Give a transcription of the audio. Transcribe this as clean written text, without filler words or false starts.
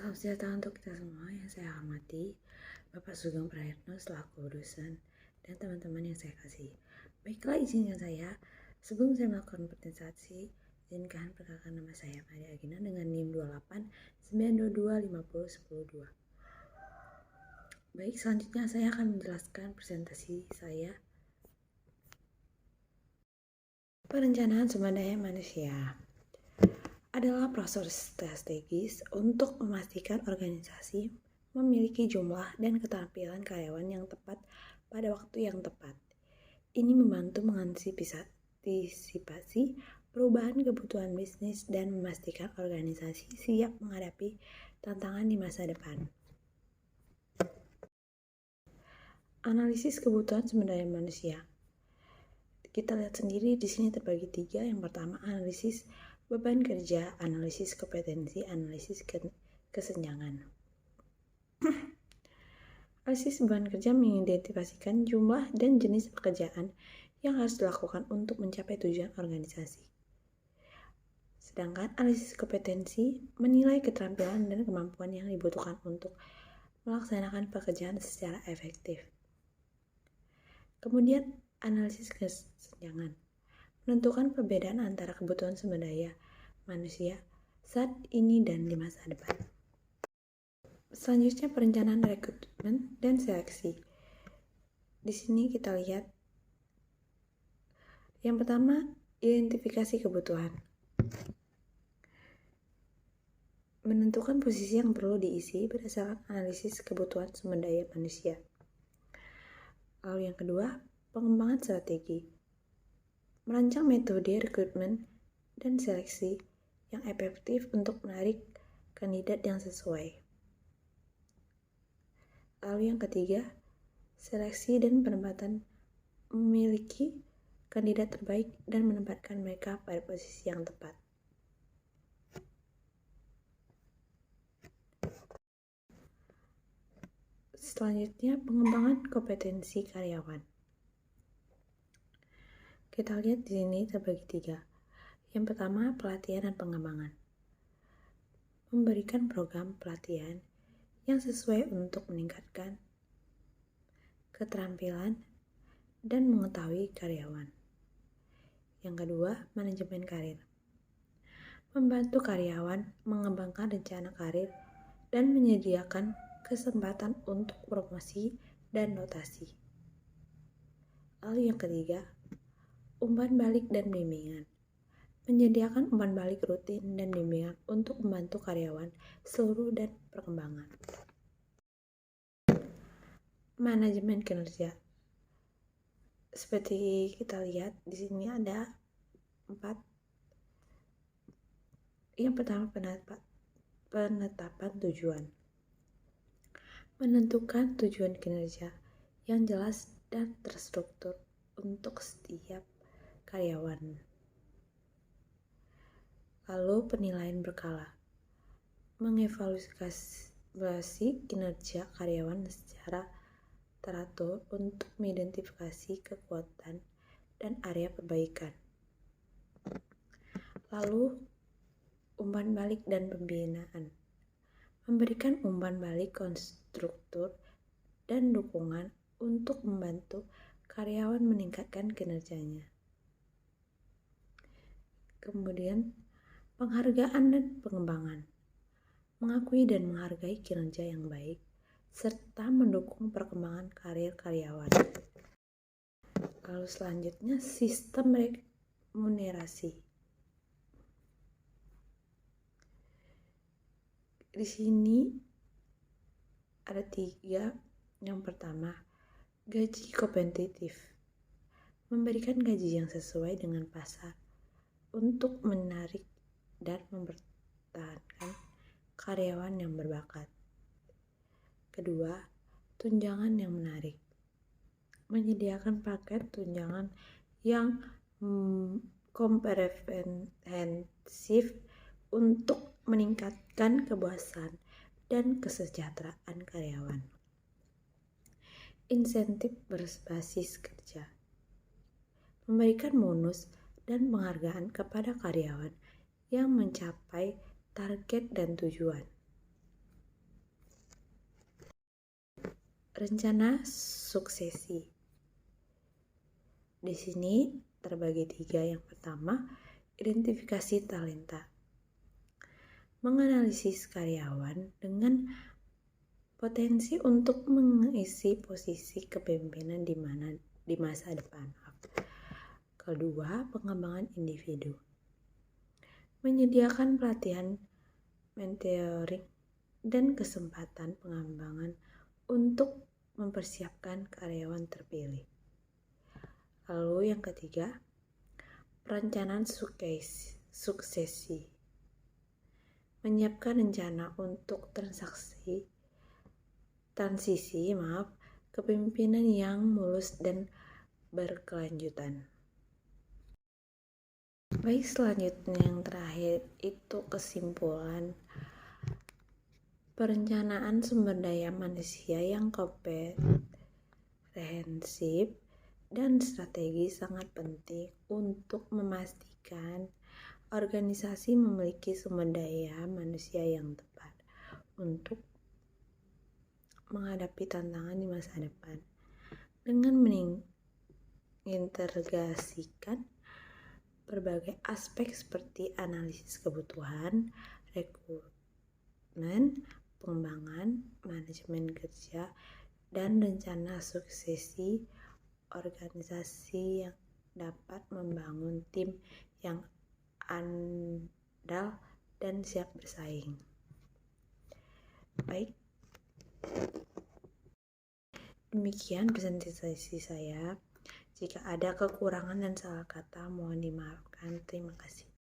Salam sejahtera untuk kita semua yang saya hormati, Bapak Sugeng Prayitno selaku dosen dan teman-teman yang saya kasihi. Baiklah, izinkan saya, sebelum saya melakukan presentasi, izinkan perkenalkan nama saya Maria Agina dengan NIM 28 922 50 10 2. Baik, selanjutnya saya akan menjelaskan presentasi saya. Perencanaan sumber daya manusia adalah proses strategis untuk memastikan organisasi memiliki jumlah dan keterampilan karyawan yang tepat pada waktu yang tepat. Ini membantu mengantisipasi perubahan kebutuhan bisnis dan memastikan organisasi siap menghadapi tantangan di masa depan. Analisis kebutuhan sumber daya manusia. Kita lihat sendiri di sini terbagi 3. Yang pertama, analisis beban kerja, analisis kompetensi, analisis kesenjangan. Analisis beban kerja mengidentifikasikan jumlah dan jenis pekerjaan yang harus dilakukan untuk mencapai tujuan organisasi. Sedangkan analisis kompetensi menilai keterampilan dan kemampuan yang dibutuhkan untuk melaksanakan pekerjaan secara efektif. Kemudian analisis kesenjangan menentukan perbedaan antara kebutuhan sumber daya manusia saat ini dan di masa depan. Selanjutnya, perencanaan rekrutmen dan seleksi. Di sini kita lihat yang pertama, identifikasi kebutuhan. Menentukan posisi yang perlu diisi berdasarkan analisis kebutuhan sumber daya manusia. Lalu yang kedua, pengembangan strategi. Merancang metode rekrutmen dan seleksi yang efektif untuk menarik kandidat yang sesuai. Lalu yang ketiga, seleksi dan penempatan, memiliki kandidat terbaik dan menempatkan mereka pada posisi yang tepat. Selanjutnya, pengembangan kompetensi karyawan. Kita lihat di sini terbagi 3. Yang pertama, pelatihan dan pengembangan. Memberikan program pelatihan yang sesuai untuk meningkatkan keterampilan dan mengetahui karyawan. Yang kedua, manajemen karir. Membantu karyawan mengembangkan rencana karir dan menyediakan kesempatan untuk promosi dan rotasi. Lalu yang ketiga, umpan balik dan bimbingan. Menyediakan umpan balik rutin dan bimbingan untuk membantu karyawan seluruh dan perkembangan. Manajemen kinerja. Seperti kita lihat di sini ada 4. Yang pertama, penetapan tujuan. Menentukan tujuan kinerja yang jelas dan terstruktur untuk setiap karyawan. Lalu penilaian berkala. Mengevaluasi kinerja karyawan secara teratur untuk mengidentifikasi kekuatan dan area perbaikan. Lalu umpan balik dan pembinaan. Memberikan umpan balik konstruktur dan dukungan untuk membantu karyawan meningkatkan kinerjanya. Kemudian, penghargaan dan pengembangan. Mengakui dan menghargai kinerja yang baik, serta mendukung perkembangan karir karyawan. Lalu selanjutnya, sistem remunerasi. Di sini ada 3. Yang pertama, gaji kompetitif. Memberikan gaji yang sesuai dengan pasar untuk menarik dan mempertahankan karyawan yang berbakat. Kedua, tunjangan yang menarik. Menyediakan paket tunjangan yang komprehensif untuk meningkatkan kepuasan dan kesejahteraan karyawan. Insentif berbasis kerja. Memberikan bonus dan penghargaan kepada karyawan yang mencapai target dan tujuan. Rencana suksesi. Di sini terbagi 3. Yang pertama, identifikasi talenta. Menganalisis karyawan dengan potensi untuk mengisi posisi kepemimpinan di masa depan. Kedua, pengembangan individu. Menyediakan pelatihan, mentoring, dan kesempatan pengembangan untuk mempersiapkan karyawan terpilih. Lalu yang ketiga, perencanaan suksesi. Menyiapkan rencana untuk transisi kepemimpinan yang mulus dan berkelanjutan. Baik, selanjutnya yang terakhir itu kesimpulan. Perencanaan sumber daya manusia yang komprehensif dan strategi sangat penting untuk memastikan organisasi memiliki sumber daya manusia yang tepat untuk menghadapi tantangan di masa depan. Dengan mengintegrasikan berbagai aspek seperti analisis kebutuhan, rekrutmen, pengembangan, manajemen kerja, dan rencana suksesi, organisasi yang dapat membangun tim yang andal dan siap bersaing. Baik, demikian presentasi saya. Jika ada kekurangan dan salah kata, mohon dimaafkan. Terima kasih.